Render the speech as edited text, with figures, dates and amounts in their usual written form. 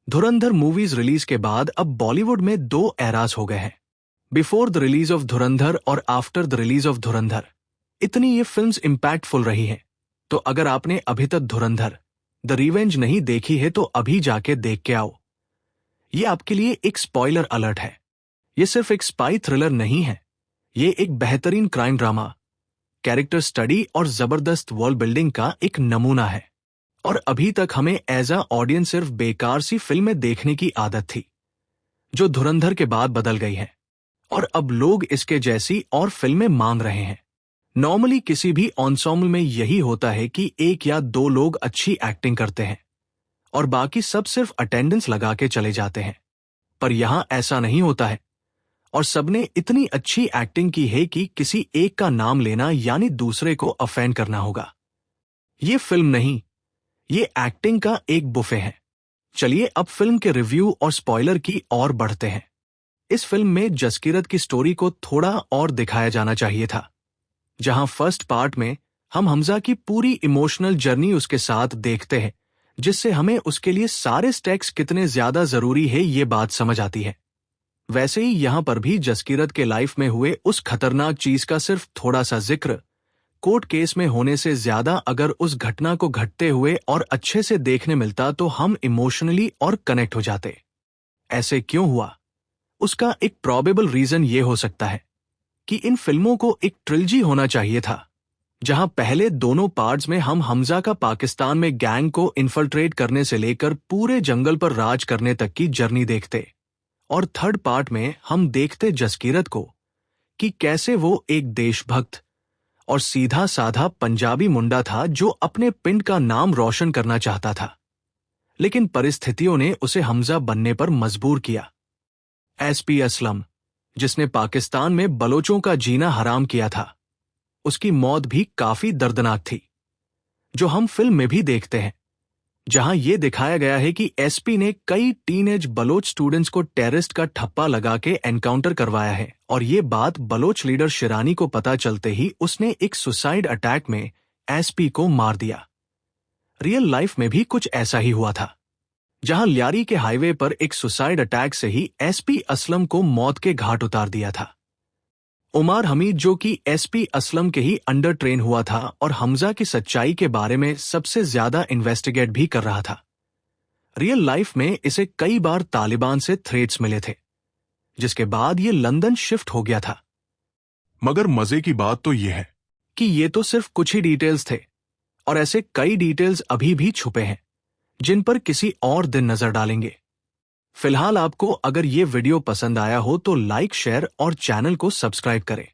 धुरंधर movies release के बाद अब बॉलीवुड में दो एराज हो गए हैं, बिफोर द रिलीज ऑफ धुरंधर और आफ्टर द रिलीज ऑफ धुरंधर। इतनी ये फिल्म्स इम्पैक्टफुल रही हैं, तो अगर आपने अभी तक धुरंधर द रिवेंज नहीं देखी है तो अभी जाके देख के आओ। ये आपके लिए एक स्पॉइलर अलर्ट है। ये सिर्फ एक स्पाई थ्रिलर नहीं है, ये एक बेहतरीन क्राइम ड्रामा, कैरेक्टर स्टडी और जबरदस्त वर्ल्ड बिल्डिंग का एक नमूना है। और अभी तक हमें एज अ ऑडियंस सिर्फ बेकार सी फिल्में देखने की आदत थी, जो धुरंधर के बाद बदल गई है, और अब लोग इसके जैसी और फिल्में मांग रहे हैं। नॉर्मली किसी भी एंसेम्बल में यही होता है कि एक या दो लोग अच्छी एक्टिंग करते हैं और बाकी सब सिर्फ अटेंडेंस लगा के चले जाते हैं, पर यहां ऐसा नहीं होता है। और सबने इतनी अच्छी एक्टिंग की है कि किसी एक का नाम लेना यानी दूसरे को ऑफेंड करना होगा। ये फिल्म नहीं, ये एक्टिंग का एक बुफे है। चलिए अब फिल्म के रिव्यू और स्पॉइलर की ओर बढ़ते हैं। इस फिल्म में जसकीरत की स्टोरी को थोड़ा और दिखाया जाना चाहिए था। जहां फर्स्ट पार्ट में हम हमजा की पूरी इमोशनल जर्नी उसके साथ देखते हैं, जिससे हमें उसके लिए सारे स्टेक्स कितने ज्यादा जरूरी है ये बात समझ आती है। वैसे ही यहां पर भी जसकीरत के लाइफ में हुए उस खतरनाक चीज का सिर्फ थोड़ा सा जिक्र कोर्ट केस में होने से ज्यादा अगर उस घटना को घटते हुए और अच्छे से देखने मिलता तो हम इमोशनली और कनेक्ट हो जाते। ऐसे क्यों हुआ? उसका एक प्रोबेबल रीजन ये हो सकता है कि इन फिल्मों को एक ट्रिलजी होना चाहिए था, जहां पहले दोनों पार्ट्स में हम हमजा का पाकिस्तान में गैंग को इन्फिल्ट्रेट करने से लेकर पूरे जंगल पर राज करने तक की जर्नी देखते, और थर्ड पार्ट में हम देखते जसकीरत को कि कैसे वो एक देशभक्त और सीधा साधा पंजाबी मुंडा था जो अपने पिंड का नाम रोशन करना चाहता था, लेकिन परिस्थितियों ने उसे हमजा बनने पर मजबूर किया। एसपी असलम, जिसने पाकिस्तान में बलोचों का जीना हराम किया था, उसकी मौत भी काफी दर्दनाक थी, जो हम फिल्म में भी देखते हैं, जहां यह दिखाया गया है कि एसपी ने कई टीनेज बलोच स्टूडेंट्स को टेररिस्ट का ठप्पा लगा के एनकाउंटर करवाया है, और ये बात बलोच लीडर शिरानी को पता चलते ही उसने एक सुसाइड अटैक में एसपी को मार दिया। रियल लाइफ में भी कुछ ऐसा ही हुआ था, जहां लियारी के हाईवे पर एक सुसाइड अटैक से ही एसपी असलम को मौत के घाट उतार दिया था। उमर हमीद, जो कि एसपी असलम के ही अंडर ट्रेन हुआ था और हमजा की सच्चाई के बारे में सबसे ज्यादा इन्वेस्टिगेट भी कर रहा था, रियल लाइफ में इसे कई बार तालिबान से थ्रेट्स मिले थे, जिसके बाद ये लंदन शिफ्ट हो गया था। मगर मजे की बात तो यह है कि ये तो सिर्फ कुछ ही डिटेल्स थे, और ऐसे कई डिटेल्स अभी भी छुपे हैं, जिन पर किसी और दिन नजर डालेंगे। फिलहाल आपको अगर ये वीडियो पसंद आया हो तो लाइक, शेयर और चैनल को सब्सक्राइब करें।